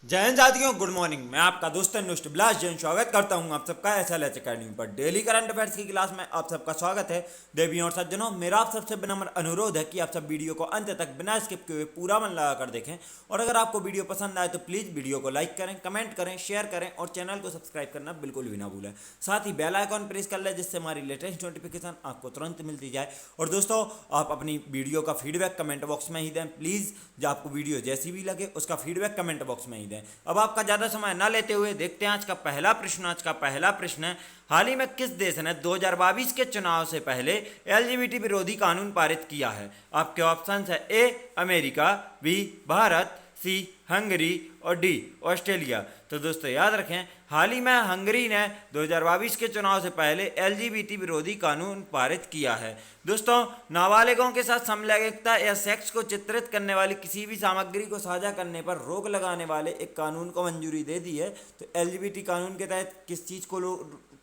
जय हिंद साथियों, good morning. मैं आपका दोस्त अनुष्ट बिलास जैन स्वागत करता हूं आप सबका SLH अकेडमी पर। डेली करंट अफेयर्स की क्लास में आप सबका स्वागत है। देवियों और सज्जनों, मेरा आप सबसे विनम्र अनुरोध है कि आप सब वीडियो को अंत तक बिना स्किप किए हुए पूरा मन लगा कर देखें। और अगर आपको वीडियो पसंद आए तो प्लीज़ वीडियो को लाइक करें, कमेंट करें, शेयर करें और चैनल को सब्सक्राइब करना बिल्कुल भी ना भूलें। साथ ही बेल आइकॉन प्रेस कर लें जिससे हमारी लेटेस्ट नोटिफिकेशन आपको तुरंत मिलती जाए। और दोस्तों, आप अपनी वीडियो का फीडबैक कमेंट बॉक्स में ही दें प्लीज़। जो आपको वीडियो जैसी भी लगे उसका फीडबैक कमेंट बॉक्स में ही दें। अब आपका ज़्यादा समय ना लेते हुए देखते हैं आज का पहला प्रश्न। आज का पहला प्रश्न है, हाल ही में किस देश ने 2022 के चुनाव से पहले LGBT विरोधी कानून पारित किया है? आपके ऑप्शन है A America, B Bharat, C Hungary और डी ऑस्ट्रेलिया। तो दोस्तों याद रखें, हाल ही में हंगरी ने 2022 के चुनाव से पहले LGBT विरोधी कानून पारित किया है। दोस्तों, नाबालिगों के साथ समलैंगिकता या सेक्स को चित्रित करने वाली किसी भी सामग्री को साझा करने पर रोक लगाने वाले एक कानून को मंजूरी दे दी है। तो LGBT कानून के तहत किस चीज़ को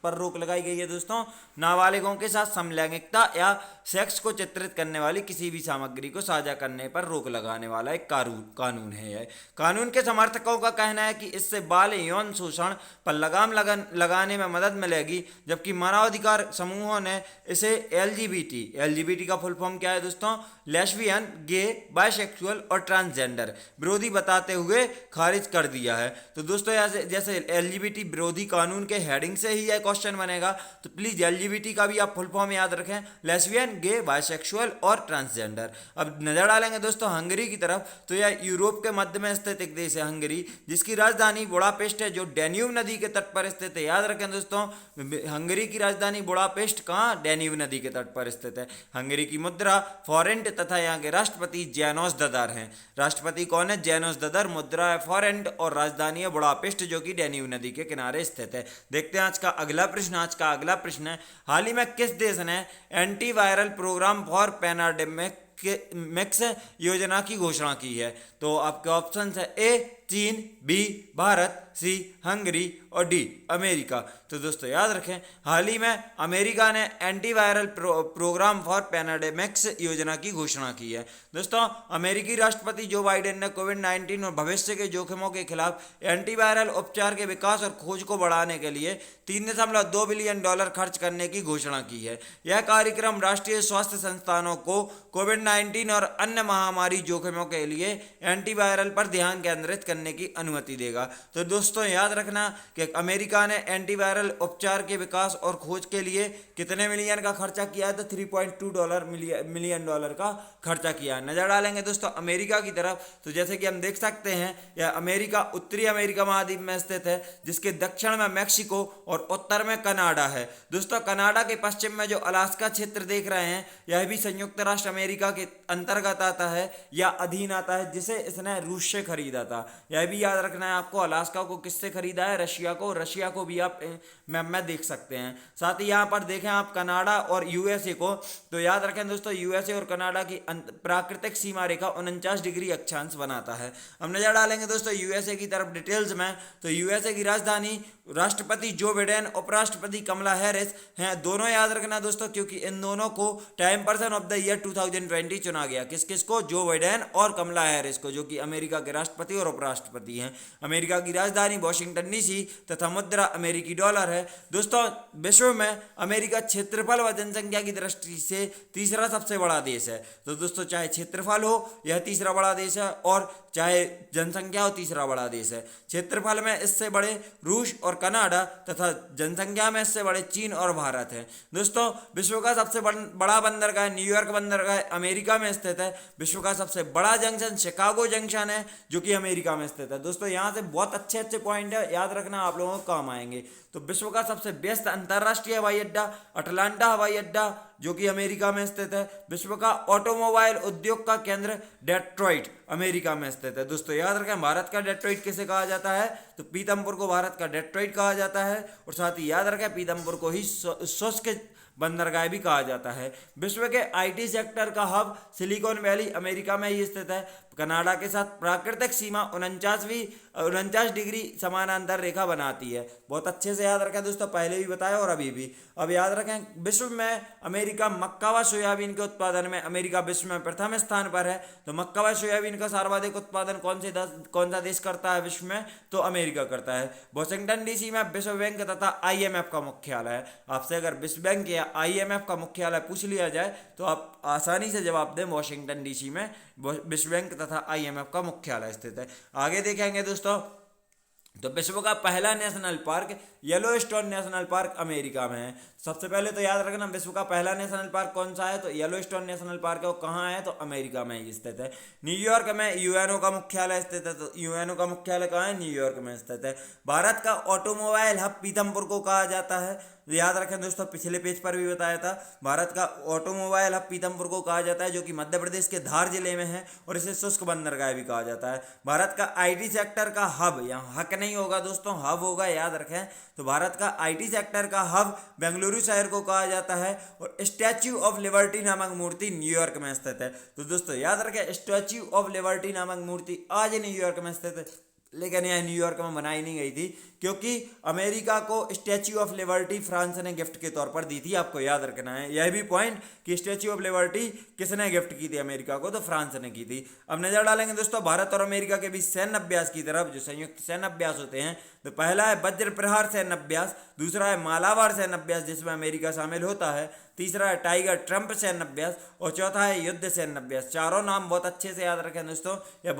पर रोक लगाई गई है दोस्तों? नाबालिगों के साथ समलैंगिकता या सेक्स को चित्रित करने वाली किसी भी सामग्री को साझा करने पर रोक लगाने वाला एक कानून है यह। कानून के समर्थकों का कहना है कि इससे बाल यौन शोषण पर लगाम लगाने में मदद मिलेगी, जबकि मानवाधिकार समूहों ने इसे LGBT का फुल फॉर्म क्या है दोस्तों? लेस्बियन, गे, बाइसेक्सुअल और ट्रांसजेंडर विरोधी बताते हुए खारिज कर दिया है। तो दोस्तों, जैसे LGBT विरोधी कानून के हेडिंग से ही यह क्वेश्चन बनेगा, तो प्लीज LGBT का भी आप फुल फॉर्म याद रखें, लेस्बियन, गे, बाइसेक्सुअल और ट्रांसजेंडर। अब नजर डालेंगे दोस्तों हंगरी की तरफ, तो यह यूरोप के मध्य में स्थित एक देश है हंगरी, जिसकी राजधानी बुडापेस्ट है, जो डैन्यूब नदी के तट पर स्थित है। याद रखें दोस्तों, हंगरी की राजधानी बुडापेस्ट कहाँ? डैन्यूब नदी के तट पर स्थित है। हंगरी की मुद्रा फॉरेंट तथा यहाँ के राष्ट्रपति जैनोस ददर हैं। राष्ट्रपति कौन है? जैनोस ददर। मुद्रा है फॉरेंट और राजधानी है बुडापेस्ट, जो कि डैन्यूब नदी के किनारे स्थित है। देखते हैं आज का अगला प्रश्न। आज का अगला प्रश्न है, हाल ही में किस देश ने एंटीवायरल प्रोग्राम फॉर पैनाडेमिक्स योजना की घोषणा की है? तो आपके ऑप्शन है ए चीन, बी भारत, सी हंगरी और डी अमेरिका। तो दोस्तों याद रखें, हाल ही में अमेरिका ने एंटीवायरल प्रोग्राम फॉर पैनाडेमिक्स योजना की घोषणा की है। दोस्तों, अमेरिकी राष्ट्रपति जो बाइडेन ने कोविड-19 और भविष्य के जोखिमों के खिलाफ एंटीवायरल उपचार के विकास और खोज को बढ़ाने के लिए $3.2 बिलियन खर्च करने की घोषणा की है। यह कार्यक्रम राष्ट्रीय स्वास्थ्य संस्थानों को कोविड-19 और अन्य महामारी जोखिमों के लिए एंटीवायरल पर ध्यान केंद्रित करने की अनुमति देगा। तो दोस्तों याद रखना कि अमेरिका ने एंटीवायरल उपचार के विकास और खोज के लिए कितने मिलियन का खर्चा किया है? तो $3.2 मिलियन का खर्चा किया है। नजर डालेंगे दोस्तों अमेरिका की तरफ, तो जैसे कि हम देख सकते हैं, यह अमेरिका उत्तरी अमेरिका महाद्वीप में स्थित है, जिसके दक्षिण में मैक्सिको और उत्तर में कनाडा है। दोस्तों, कनाडा के पश्चिम में जो अलास्का क्षेत्र देख रहे हैं, यह भी संयुक्त राष्ट्र अमेरिका के अंतर्गत आता है या अधीन आता है, जिसे इसने रूस से खरीदा था। यह भी याद रखना है आपको, अलास्का को किससे खरीदा है? रशिया को। रशिया को भी आप मैप में देख सकते हैं। साथ ही यहाँ पर देखें आप कनाडा और यूएसए को, तो याद रखें दोस्तों यूएसए और कनाडा की प्राकृतिक सीमा रेखा 49 डिग्री अक्षांश बनाता है। हम नजर डालेंगे दोस्तों यूएसए की तरफ डिटेल्स में, तो यूएसए की राजधानी राष्ट्रपति जो बिडेन, उपराष्ट्रपति कमला हैरिस हैं। दोनों याद रखना दोस्तों, क्योंकि इन दोनों को time person of the year 2020 चुना गया। किस किस को? जो बिडेन और कमला हैरिस को, जो कि अमेरिका के राष्ट्रपति और उपराष्ट्रपति हैं। अमेरिका की राजधानी वॉशिंगटन डीसी तथा मुद्रा अमेरिकी डॉलर है। दोस्तों, विश्व में अमेरिका क्षेत्रफल व जनसंख्या की दृष्टि से तीसरा सबसे बड़ा देश है। तो दोस्तों, चाहे क्षेत्रफल हो यह तीसरा बड़ा देश है, और चाहे जनसंख्या हो तीसरा बड़ा देश है। क्षेत्रफल में इससे बड़े रूस और कनाडा तथा जनसंख्या में इससे बड़े चीन और भारत है। दोस्तों, विश्व का सबसे बड़ा बंदरगाह न्यूयॉर्क बंदरगाह अमेरिका में स्थित है। विश्व का सबसे बड़ा जंक्शन शिकागो जंक्शन है, जो कि अमेरिका में स्थित है। दोस्तों, यहाँ से बहुत अच्छे अच्छे पॉइंट है, याद रखना, आप लोगों को काम आएंगे। तो विश्व का सबसे व्यस्त अंतर्राष्ट्रीय हवाई अड्डा अटलांटा हवाई अड्डा, जो कि अमेरिका में स्थित है। विश्व का ऑटोमोबाइल उद्योग का केंद्र डेट्रॉइट अमेरिका में स्थित है। दोस्तों याद रखें, भारत का डेट्रॉइट किसे कहा जाता है? तो पीतमपुर को भारत का डेट्रॉइट कहा जाता है। और साथ ही याद रखें, पीतमपुर को ही शुष्क बंदरगाह भी कहा जाता है। विश्व के आईटी सेक्टर का हब सिलिकॉन वैली अमेरिका में ही स्थित है। कनाडा के साथ प्राकृतिक सीमा 49 डिग्री समानांतर रेखा बनाती है। बहुत अच्छे से याद रखें दोस्तों, पहले भी बताया और अभी भी। अब याद रखें, विश्व में अमेरिका मक्का व सोयाबीन के उत्पादन में अमेरिका विश्व में प्रथम स्थान पर है। तो मक्का व सोयाबीन का सर्वाधिक उत्पादन कौन सा देश करता है विश्व में? तो अमेरिका करता है। वॉशिंगटन डीसी में विश्व बैंक तथा आईएमएफ का मुख्यालय है। आपसे अगर विश्व बैंक या आईएमएफ का मुख्यालय पूछ लिया जाए तो आप आसानी से जवाब दें, वॉशिंगटन डीसी में विश्व बैंक तथा आईएमएफ का मुख्यालय स्थित है। आगे देखेंगे दोस्तों, तो विश्व का पहला national park Yellowstone national park America में है। सबसे पहले तो याद रखना, विश्व का पहला नेशनल पार्क कौन सा है? तो येलोस्टोन नेशनल पार्क है। वो कहाँ है? तो अमेरिका में ही स्थित है। न्यूयॉर्क में यूएनओ का मुख्यालय स्थित है। तो यूएनओ का मुख्यालय कहाँ है? न्यूयॉर्क में स्थित है। भारत का ऑटोमोबाइल हब पीथमपुर को कहा जाता है। याद रखें दोस्तों, पिछले पेज पर भी बताया था, भारत का ऑटोमोबाइल हब पीथमपुर को कहा जाता है, जो कि मध्य प्रदेश के धार जिले में है, और इसे शुष्क बंदरगाह भी कहा जाता है। भारत का आईटी सेक्टर का हब, यहाँ हक नहीं होगा दोस्तों, हब होगा, याद रखें। तो भारत का आईटी सेक्टर का हब बेंगलुरु शहर को कहा जाता है, और स्टैच्यू ऑफ लिबर्टी नामक मूर्ति न्यूयॉर्क में स्थित है। तो दोस्तों याद रखें, स्टैच्यू ऑफ लिबर्टी नामक मूर्ति आज न्यूयॉर्क में स्थित है, लेकिन यह न्यूयॉर्क में बनाई नहीं गई थी, क्योंकि अमेरिका को स्टैच्यू ऑफ लिबर्टी फ्रांस ने गिफ्ट के तौर पर दी थी। आपको याद रखना है यह भी पॉइंट कि स्टैच्यू ऑफ लिबर्टी किसने गिफ्ट की थी अमेरिका को? तो फ्रांस ने की थी। अब नजर डालेंगे दोस्तों भारत और अमेरिका के बीच सैन्य अभ्यास की तरफ, जो संयुक्त सैन्य अभ्यास होते हैं। तो पहला है वज्र प्रहार सैन्य अभ्यास, दूसरा है मालाबार सैन्य अभ्यास जिसमें अमेरिका शामिल होता है, तीसरा है टाइगर ट्रंप सैन्य अभ्यास, और चौथा है युद्ध सैन्य अभ्यास। चारों नाम बहुत अच्छे से याद रखें दोस्तों, यह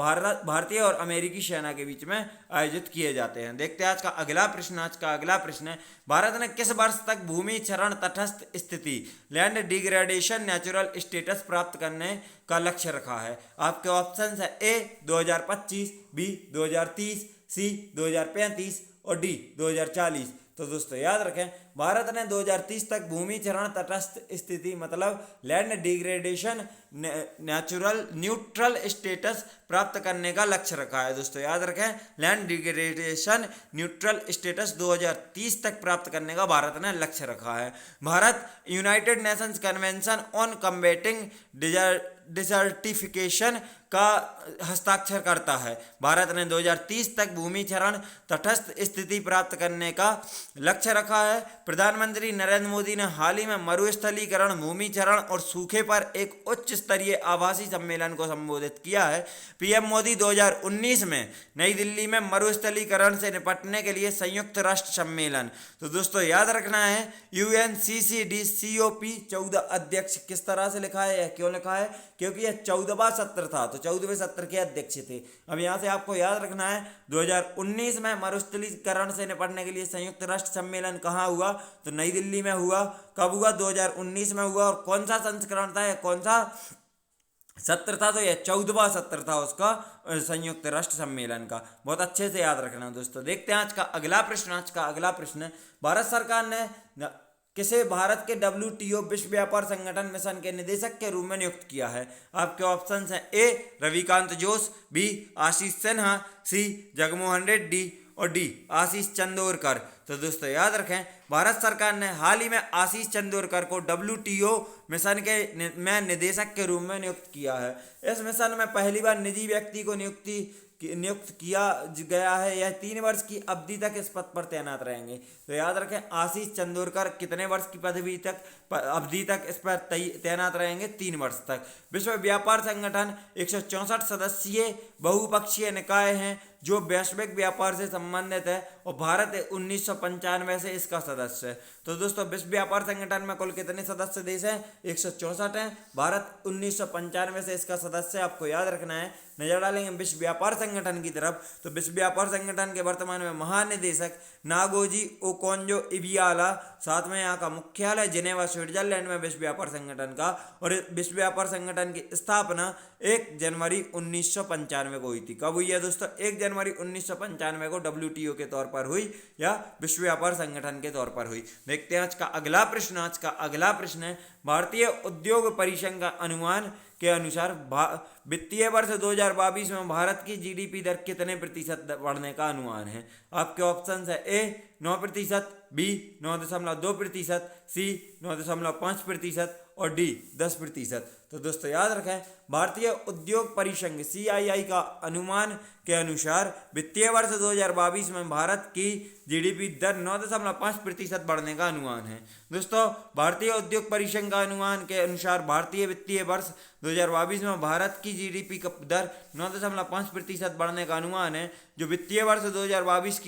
भारतीय और अमेरिकी सेना के बीच में आयोजित किए जाते हैं। देखते हैं आज का अगला प्रश्न। आज का अगला प्रश्न है, भारत ने किस वर्ष तक भूमि क्षरण तटस्थ स्थिति लैंड डिग्रेडेशन नेचुरल स्टेटस प्राप्त करने का लक्ष्य रखा है? आपके ऑप्शन है ए 2025, बी 2030, सी 2035 और डी 2040। तो दोस्तों याद रखें, भारत ने 2030 तक भूमि क्षरण तटस्थ स्थिति मतलब लैंड डिग्रेडेशन न्यूट्रल स्टेटस प्राप्त करने का लक्ष्य रखा है। दोस्तों याद रखें, लैंड डिग्रेडेशन न्यूट्रल स्टेटस 2030 तक प्राप्त करने का भारत ने लक्ष्य रखा है। Bharat United Nations Convention on Combating Desertification का हस्ताक्षर करता है। भारत ने 2030 तक भूमि क्षरण तटस्थ स्थिति प्राप्त करने का लक्ष्य रखा है। प्रधानमंत्री नरेंद्र मोदी ने हाल ही में मरुस्थलीकरण, भूमि क्षरण और सूखे पर एक उच्च स्तरीय आभासी सम्मेलन को संबोधित किया है। पीएम मोदी 2019 में नई दिल्ली में मरुस्थलीकरण से निपटने के लिए संयुक्त राष्ट्र सम्मेलन। तो दोस्तों याद रखना है, UNCCDCOP 14 अध्यक्ष किस तरह से लिखा है, क्यों लिखा है? क्योंकि यह 14वां सत्र था, तो 14वें सत्र के अध्यक्ष थे। अब यहाँ से आपको याद रखना है, 2019 में मरुस्थलीकरण से निपटने के लिए संयुक्त राष्ट्र सम्मेलन कहाँ हुआ? तो नई दिल्ली में हुआ। कब हुआ? 2019 में हुआ। और कौन सा संस्करण था, कौन सा सत्र था? तो यह 14वां सत्र था उसका, संयुक्त राष्ट्र सम्मेलन का। बहुत अच्छे से याद रखना दोस्तों। देखते हैं आज का अगला प्रश्न। आज का अगला प्रश्न है, भारत सरकार ने किसे भारत के WTO विश्व व्यापार संगठन मिशन के निदेशक के रूप में नियुक्त किया है? आपके ऑप्शन हैं ए रविकांत जोश, बी आशीष सिन्हा, सी जगमोहन रेड्डी और डी आशीष चंदोरकर। तो दोस्तों याद रखें, भारत सरकार ने हाल ही में आशीष चंदोरकर को WTO मिशन के में निदेशक के रूप में नियुक्त किया है। इस मिशन में पहली बार निजी व्यक्ति को नियुक्त किया गया है। यह 3 वर्ष की अवधि तक इस पद पर तैनात रहेंगे। तो याद रखें, आशीष चंदोरकर कितने वर्ष की अवधि तक इस पर तैनात रहेंगे? 3 वर्ष तक। विश्व व्यापार संगठन 164 सदस्यीय बहुपक्षीय निकाय हैं जो वैश्विक व्यापार से संबंधित है, और भारत 1995 से इसका सदस्य है। तो दोस्तों विश्व व्यापार संगठन में कुल कितने सदस्य देश हैं? 164 हैं। भारत 1995 से इसका सदस्य है, आपको याद रखना है। नजर डालेंगे विश्व व्यापार संगठन की तरफ, तो विश्व व्यापार संगठन के वर्तमान में महानिदेशक नागोजी ओकोंजो इबियाला, साथ में यहाँ का मुख्यालय जिनेवा स्विट्जरलैंड में विश्व व्यापार संगठन का। और विश्व व्यापार संगठन की स्थापना 1 जनवरी 1995 को हुई थी। कब हुई है दोस्तों? 1 जनवरी 1995 को WTO के तौर पर हुई या विश्व व्यापार संगठन के तौर पर हुई। देखते हैं आज का अगला प्रश्न। आज का अगला प्रश्न है, भारतीय उद्योग परिसंघ का अनुमान के अनुसार वित्तीय वर्ष 2022 में भारत की GDP दर कितने प्रतिशत बढ़ने का अनुमान है? आपके ऑप्शन है ए 9%, बी 9.2%, सी 9.5% और डी 10%। तो दोस्तों याद रखें, भारतीय उद्योग परिसंघ CII का अनुमान के अनुसार वित्तीय वर्ष 2022 में भारत की GDP दर 9.5% बढ़ने का अनुमान है। दोस्तों भारतीय उद्योग परिसंघ का अनुमान के अनुसार भारतीय वित्तीय वर्ष 2022 में भारत की GDP का दर 9.5% बढ़ने का अनुमान है, जो वित्तीय वर्ष 2020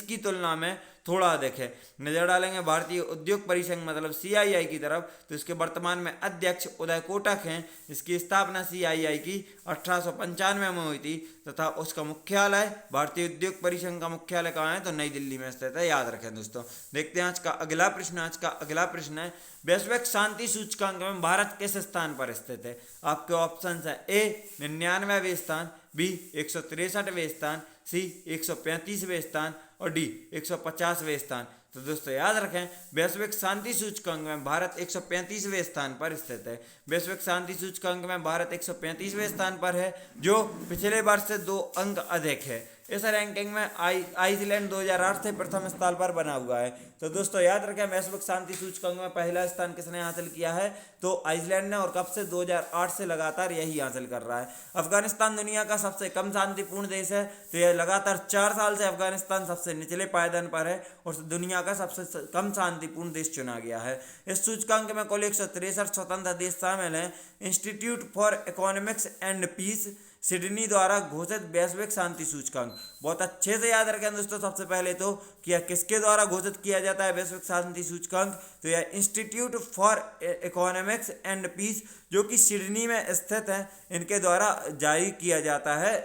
की तुलना में थोड़ा अधिक है। नजर डालेंगे भारतीय उद्योग परिसंघ मतलब CII की तरफ, तो इसके वर्तमान में अध्यक्ष उदय कोटक हैं। इसकी स्थापना CII की 1895 में हुई थी तथा उसका मुख्यालय, भारतीय उद्योग परिसंघ का मुख्यालय कहाँ है, तो नई दिल्ली में स्थित है। याद रखें दोस्तों। देखते हैं आज का अगला प्रश्न। आज का अगला प्रश्न है, वैश्विक शांति सूचकांक में भारत किस स्थान पर स्थित है? आपके ऑप्शन है A 99वें स्थान, B 163वें स्थान, C 135वें स्थान और D 150वें स्थान। तो दोस्तों याद रखें, वैश्विक शांति सूचकांक में भारत 135वें स्थान पर स्थित है। वैश्विक शांति सूचकांक में भारत 135वें स्थान पर है, जो पिछले वर्ष से 2 अंक अधिक है। इस रैंकिंग में आइसलैंड 2008 से प्रथम स्थान पर बना हुआ है। तो दोस्तों याद रखें, वैश्विक शांति सूचकांक में पहला स्थान किसने हासिल किया है, तो आइसलैंड ने, और कब से? 2008 से लगातार यही हासिल कर रहा है। अफगानिस्तान दुनिया का सबसे कम शांतिपूर्ण देश है, तो यह लगातार 4 साल से अफगानिस्तान सबसे निचले पायदान पर है और दुनिया का सबसे कम शांतिपूर्ण देश चुना गया है। इस सूचकांक में कुल 163 स्वतंत्र देश शामिल हैं। Institute for Economics and Peace Sydney द्वारा घोषित वैश्विक शांति सूचकांक, बहुत अच्छे से याद रखें दोस्तों। सबसे पहले तो कि किसके द्वारा घोषित किया जाता है वैश्विक शांति सूचकांक, तो यह Institute for Economics and Peace, जो कि सिडनी में स्थित है, इनके द्वारा जारी किया जाता है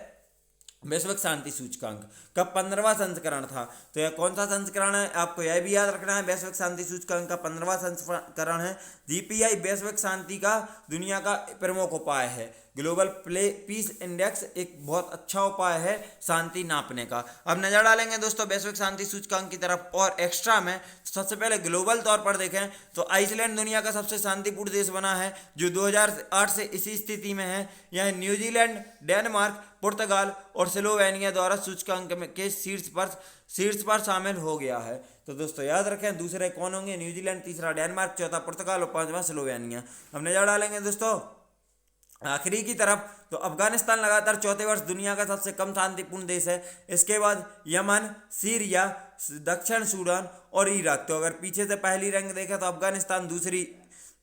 वैश्विक शांति सूचकांक। कब 15वां संस्करण था, तो यह कौन सा संस्करण है, आपको यह भी याद रखना है। वैश्विक शांति सूचकांक का 15वां संस्करण है। GPI वैश्विक शांति का दुनिया का प्रमुख उपाय है। ग्लोबल पीस इंडेक्स एक बहुत अच्छा उपाय है शांति नापने का। अब नजर डालेंगे दोस्तों वैश्विक शांति सूचकांक की तरफ और एक्स्ट्रा में। सबसे पहले ग्लोबल तौर पर देखें तो आइसलैंड दुनिया का सबसे शांतिपूर्ण देश बना है, जो 2008 से इसी स्थिति में है। यह न्यूजीलैंड, डेनमार्क, पुर्तगाल और स्लोवेनिया द्वारा सूचकांक के शीर्ष पर शामिल हो गया है। तो दोस्तों याद रखें, दूसरे कौन होंगे? न्यूजीलैंड, तीसरा डेनमार्क, चौथा पुर्तगाल और 5वां स्लोवेनिया। अब नजर डालेंगे दोस्तों आखिरी की तरफ, तो अफगानिस्तान लगातार चौथे वर्ष दुनिया का सबसे कम शांतिपूर्ण देश है। इसके बाद यमन, सीरिया, दक्षिण सूडान और इराक। तो अगर पीछे से पहली रैंक देखें तो अफगानिस्तान, दूसरी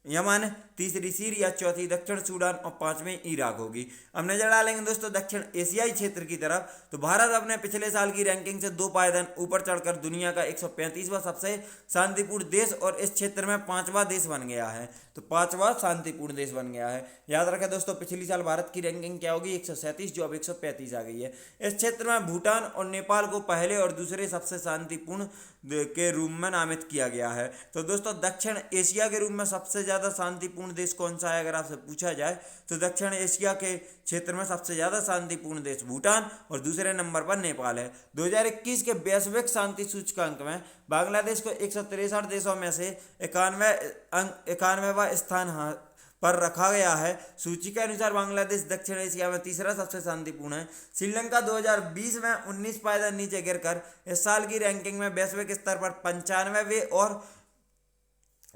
यमन, तीसरी सीरिया, चौथी दक्षिण सूडान और 5वीं इराक होगी। अब नजर डालेंगे दोस्तों दक्षिण एशियाई क्षेत्र की तरफ, तो भारत अपने पिछले साल की रैंकिंग से 2 पायदान ऊपर चढ़कर दुनिया का 135वां सबसे शांतिपूर्ण देश और इस क्षेत्र में 5वां देश बन गया है। तो 5वां शांतिपूर्ण देश बन गया है। याद रखें दोस्तों, पिछली साल भारत की रैंकिंग क्या होगी? 137, जो अब 135 आ गई है। इस क्षेत्र में भूटान और नेपाल को पहले और दूसरे सबसे शांतिपूर्ण के रूप में नामित किया गया है। तो दोस्तों दक्षिण एशिया के रूप में सबसे ज़्यादा शांतिपूर्ण देश कौन सा है, अगर आपसे पूछा जाए तो दक्षिण एशिया के क्षेत्र में सबसे ज़्यादा शांतिपूर्ण देश भूटान और दूसरे नंबर पर नेपाल है। 2021 के वैश्विक शांति सूचकांक में बांग्लादेश को 163 देशों में से 91वां स्थान पर रखा गया है। सूची के अनुसार बांग्लादेश दक्षिण एशिया में तीसरा सबसे शांतिपूर्ण है। श्रीलंका 2020 में 19 पायदान नीचे गिरकर इस साल की रैंकिंग में वैश्विक स्तर पर 95वें और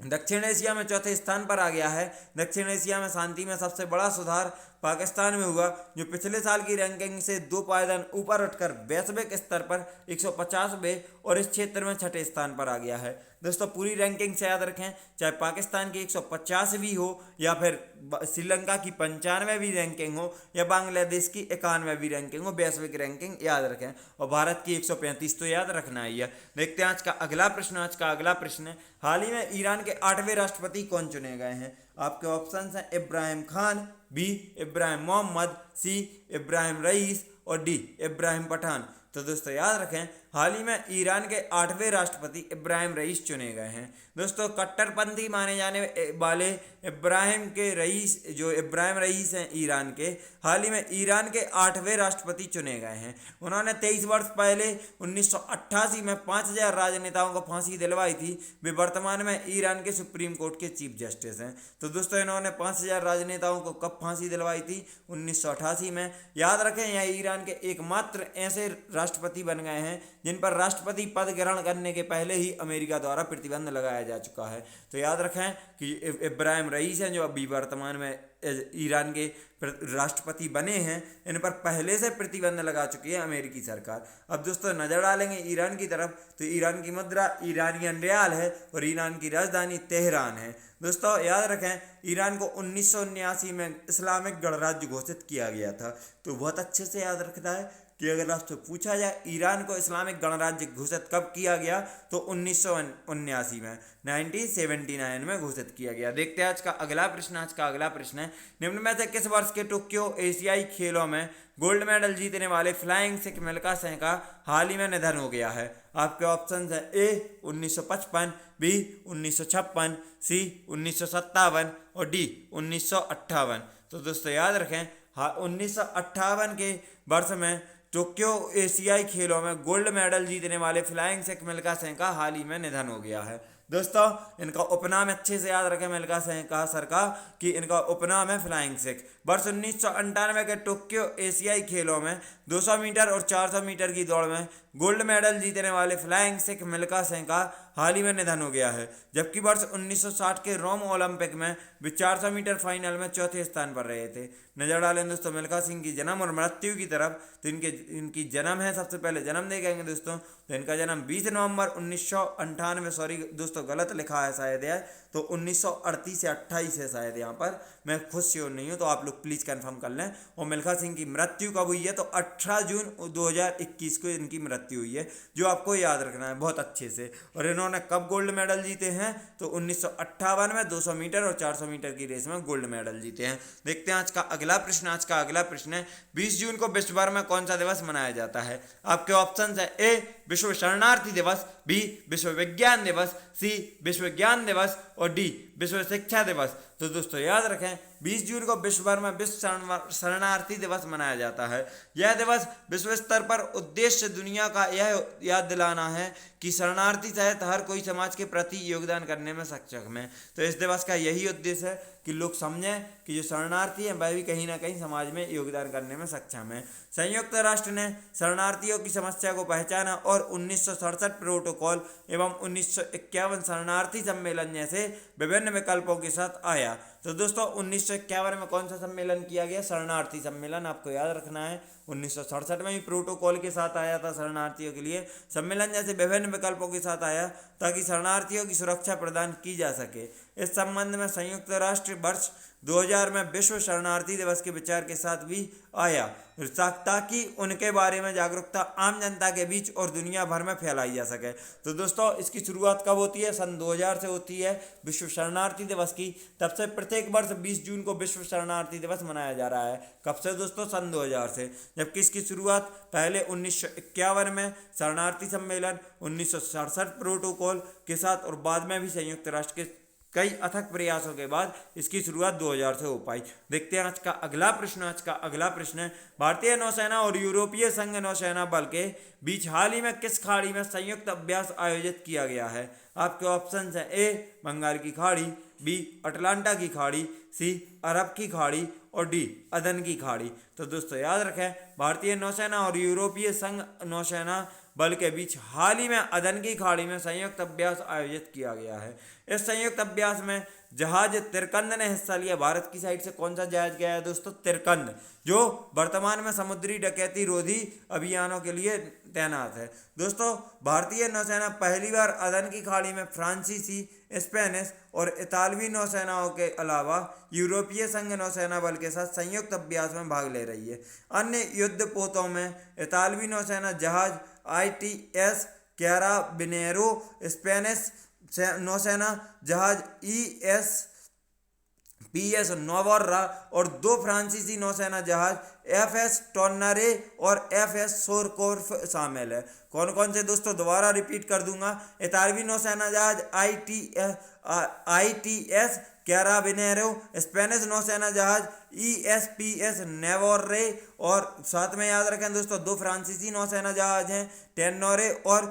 दक्षिण एशिया में चौथे स्थान पर आ गया है। दक्षिण एशिया में शांति में सबसे बड़ा सुधार पाकिस्तान में हुआ, जो पिछले साल की रैंकिंग से 2 पायदान ऊपर उठकर वैश्विक स्तर पर 150वें और इस क्षेत्र में 6ठे स्थान पर आ गया है। दोस्तों पूरी रैंकिंग से याद रखें, चाहे पाकिस्तान की 150वीं हो या फिर श्रीलंका की 95वीं रैंकिंग हो या बांग्लादेश की 91वीं रैंकिंग हो, वैश्विक रैंकिंग याद रखें, और भारत की 135 तो याद रखना ही है। देखते हैं आज का अगला प्रश्न। आज का अगला प्रश्न है, हाल ही में ईरान के 8वें राष्ट्रपति कौन चुने गए हैं? आपके ऑप्शन हैं इब्राहिम खान, बी इब्राहिम मोहम्मद, सी इब्राहिम रईस और डी इब्राहिम पठान। तो दोस्तों याद रखें, हाल ही में ईरान के 8वें राष्ट्रपति इब्राहिम रईस चुने गए हैं। दोस्तों कट्टरपंथी माने जाने वाले इब्राहिम रईस हैं ईरान के, हाल ही में ईरान के 8वें राष्ट्रपति चुने गए हैं। उन्होंने 23 वर्ष पहले 1988 में 5000 राजनेताओं को फांसी दिलवाई थी। वे वर्तमान में ईरान के सुप्रीम कोर्ट के चीफ जस्टिस हैं। तो दोस्तों इन्होंने 5000 राजनेताओं को कब फांसी दिलवाई थी? 1988 में। याद रखें, यह ईरान के एकमात्र ऐसे राष्ट्रपति बन गए हैं जिन पर राष्ट्रपति पद ग्रहण करने के पहले ही अमेरिका द्वारा प्रतिबंध लगाया जा चुका है। तो याद रखें कि इब्राहिम रईस हैं जो अभी वर्तमान में ईरान के राष्ट्रपति बने हैं, इन पर पहले से प्रतिबंध लगा चुकी है अमेरिकी सरकार। अब दोस्तों नज़र डालेंगे ईरान की तरफ, तो ईरान की मुद्रा ईरानियन रियाल है और ईरान की राजधानी तेहरान है। दोस्तों याद रखें ईरान को 1979 में इस्लामिक गणराज्य घोषित किया गया था। तो बहुत अच्छे से याद रखना है कि अगर आपसे पूछा जाए ईरान को इस्लामिक गणराज्य घोषित कब किया गया, तो 1979 में 1979 में घोषित किया गया। देखते हैं आज का अगला प्रश्न। आज का अगला प्रश्न है, निम्न में से किस वर्ष के टोक्यो एशियाई खेलों में गोल्ड मेडल जीतने वाले फ्लाइंग सिख मिल्खा सिंह का हाल ही में निधन हो गया है? आपके ऑप्शन है ए 1955, बी 1956, सी 1957 और डी 1958। तो दोस्तों याद रखें 1958 के वर्ष में टोक्यो एशियाई खेलों में गोल्ड मेडल जीतने वाले फ्लाइंग सिख मिल्खा सिंह का हाल ही में निधन हो गया है। दोस्तों इनका उपनाम अच्छे से याद रखें मिल्खा सिंह का सर का, कि इनका उपनाम है फ्लाइंग सिख। वर्ष 1998 के टोक्यो एशियाई खेलों में 200 मीटर और 400 मीटर की दौड़ में गोल्ड मेडल जीतने वाले फ्लाइंग सिख मिल्खा सिंह का हाल ही में निधन हो गया है। जबकि वर्ष 1960 के रोम ओलंपिक में वे 400 मीटर फाइनल में चौथे स्थान पर रहे थे। नजर डालें दोस्तों मिल्खा सिंह की जन्म और मृत्यु की तरफ, तो इनकी जन्म है, सबसे पहले जन्म देखेंगे दोस्तों, तो इनका जन्म 20 नवंबर 1998, सॉरी दोस्तों गलत लिखा है शायद यार, तो 1938 से 28 है शायद, यहाँ पर मैं खुद श्योर नहीं हूँ, तो आप लोग प्लीज़ कंफर्म कर लें। और मिल्खा सिंह की मृत्यु कब हुई है, तो 18 जून 2021 को इनकी मृत्यु हुई है, जो आपको याद रखना है बहुत अच्छे से। और इन्होंने कब गोल्ड मेडल जीते हैं, तो 1958 में 200 मीटर और 400 मीटर की रेस में गोल्ड मेडल जीते हैं। देखते हैं आज का अगला प्रश्न। आज का अगला प्रश्न है, 20 जून को विश्व भर में कौन सा दिवस मनाया जाता है? आपके ऑप्शन है ए विश्व शरणार्थी दिवस, बी विश्व विज्ञान दिवस, सी विश्व विज्ञान दिवस और डी विश्व शिक्षा दिवस। तो दोस्तों याद रखें 20 जून को विश्व भर में विश्व शरणार्थी दिवस मनाया जाता है। यह दिवस विश्व स्तर पर उद्देश्य दुनिया का यह याद दिलाना है कि शरणार्थी सहित हर कोई समाज के प्रति योगदान करने में सक्षम है। तो इस दिवस का यही उद्देश्य है कि लोग समझें कि जो शरणार्थी हैं वह भी कहीं ना कहीं समाज में योगदान करने में सक्षम है। संयुक्त राष्ट्र ने शरणार्थियों की समस्या को पहचाना और 1967 प्रोटोकॉल एवं 1951 शरणार्थी सम्मेलन जैसे विभिन्न विकल्पों के साथ आया। तो दोस्तों 1951 में कौन सा सम्मेलन किया गया? शरणार्थी सम्मेलन, आपको याद रखना है। 1967 में ही प्रोटोकॉल के साथ आया था शरणार्थियों के लिए, सम्मेलन जैसे विभिन्न विकल्पों के साथ आया ताकि शरणार्थियों की सुरक्षा प्रदान की जा सके। इस संबंध में संयुक्त राष्ट्र वर्ष 2000 में विश्व शरणार्थी दिवस के विचार के साथ भी आया ताकि उनके बारे में जागरूकता आम जनता के बीच और दुनिया भर में फैलाई जा सके। तो दोस्तों इसकी शुरुआत कब होती है? सन 2000 से होती है विश्व शरणार्थी दिवस की। तब से प्रत्येक वर्ष 20 जून को विश्व शरणार्थी दिवस मनाया जा रहा है। कब से दोस्तों? सन 2000 से। जबकि इसकी शुरुआत पहले 1951 में शरणार्थी सम्मेलन, 1967 प्रोटोकॉल के साथ और बाद में भी संयुक्त राष्ट्र के कई अथक प्रयासों के बाद इसकी शुरुआत 2000 से हो पाई। देखते हैं आज का अगला प्रश्न। आज का अगला प्रश्न है, भारतीय नौसेना और यूरोपीय संघ नौसेना बल के बीच हाल ही में किस खाड़ी में संयुक्त अभ्यास आयोजित किया गया है? आपके ऑप्शन है ए बंगाल की खाड़ी, बी अटलांटा की खाड़ी, सी अरब की खाड़ी और डी अदन की खाड़ी। तो दोस्तों याद रखें भारतीय नौसेना और यूरोपीय संघ नौसेना बल के बीच हाल ही में अदन की खाड़ी में संयुक्त अभ्यास आयोजित किया गया है। इस संयुक्त अभ्यास में जहाज तिरकंद ने हिस्सा लिया। भारत की साइड से कौन सा जहाज गया है दोस्तों? तिरकंद, जो वर्तमान में समुद्री डकैती रोधी अभियानों के लिए तैनात है। दोस्तों भारतीय नौसेना पहली बार अदन की खाड़ी में फ्रांसीसी, स्पेनिश और इतालवी नौसेनाओं के अलावा यूरोपीय संघ नौसेना बल के साथ संयुक्त अभ्यास में भाग ले रही है। अन्य युद्धपोतों में इतालवी नौसेना जहाज ITS कैराबिनेरो, स्पेनिश नौसेना जहाज ESPS नोवर्रा और 2 फ्रांसीसी नौसेना जहाज FS टोर्नरे और FS सोरकोर्फ शामिल है। कौन कौन से दोस्तों? दोबारा रिपीट कर दूंगा। इतालवी नौसेना जहाज ITS कैराबिनेरो स्पेनिश नौसेना जहाज ESPS नेवोरे, और साथ में याद रखें दोस्तों 2 फ्रांसीसी नौसेना जहाज हैं, टेनोरे और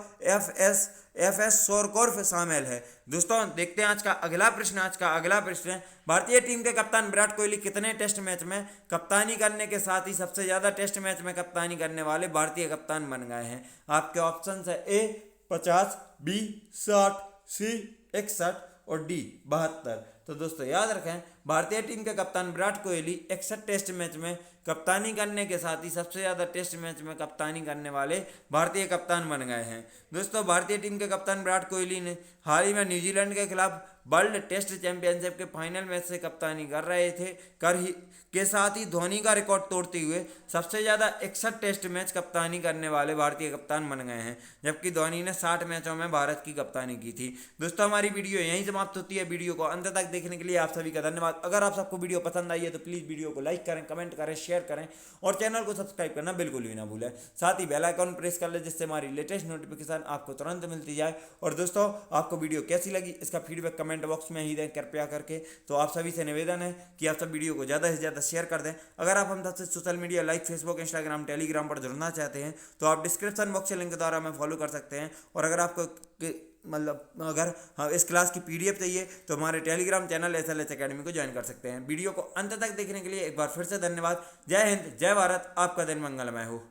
FS सोरकोर्फ शामिल है। दोस्तों देखते हैं आज का अगला प्रश्न। आज का अगला प्रश्न है, भारतीय टीम के कप्तान विराट कोहली कितने टेस्ट मैच में कप्तानी करने के साथ ही सबसे ज्यादा टेस्ट मैच में कप्तानी करने वाले भारतीय कप्तान बन गए हैं? आपके ऑप्शन है A 50, B 60, C 61 और D 72। तो दोस्तों याद रखें, भारतीय टीम के कप्तान विराट कोहली 61 टेस्ट मैच में कप्तानी करने के साथ ही सबसे ज़्यादा टेस्ट मैच में कप्तानी करने वाले भारतीय कप्तान बन गए हैं। दोस्तों भारतीय टीम के कप्तान विराट कोहली ने हाल ही में न्यूजीलैंड के खिलाफ वर्ल्ड टेस्ट चैंपियनशिप के फाइनल मैच से कप्तानी कर रहे थे के साथ ही धोनी का रिकॉर्ड तोड़ते हुए सबसे ज़्यादा 61 टेस्ट मैच कप्तानी करने वाले भारतीय कप्तान बन गए हैं, जबकि धोनी ने 60 मैचों में भारत की कप्तानी की थी। दोस्तों हमारी वीडियो यहीं समाप्त होती है। वीडियो को अंत तक देखने के लिए आप सभी का धन्यवाद। अगर आप सबको वीडियो पसंद आई है तो प्लीज़ वीडियो को लाइक करें, कमेंट करें, शेयर करें और चैनल को सब्सक्राइब करना बिल्कुल भी ना भूलें। साथ ही बेल आइकन प्रेस कर ले जिससे हमारी लेटेस्ट नोटिफिकेशन आपको तुरंत मिलती जाए। और दोस्तों आपको वीडियो कैसी लगी इसका फीडबैक कमेंट बॉक्स में ही दें कृपया करके। तो आप सभी से निवेदन है कि आप सब वीडियो को ज़्यादा से ज़्यादा शेयर कर दें। अगर आप हम सबसे social media like Facebook, Instagram, Telegram पर जुड़ना चाहते हैं तो आप डिस्क्रिप्शन बॉक्स के लिंक के द्वारा हमें फॉलो कर सकते हैं। और अगर आपको अगर इस क्लास की PDF चाहिए तो हमारे टेलीग्राम चैनल SLH अकेडमी को ज्वाइन कर सकते हैं। वीडियो को अंत तक देखने के लिए एक बार फिर से धन्यवाद। जय हिंद, जय भारत, आपका दिन मंगलमय हो।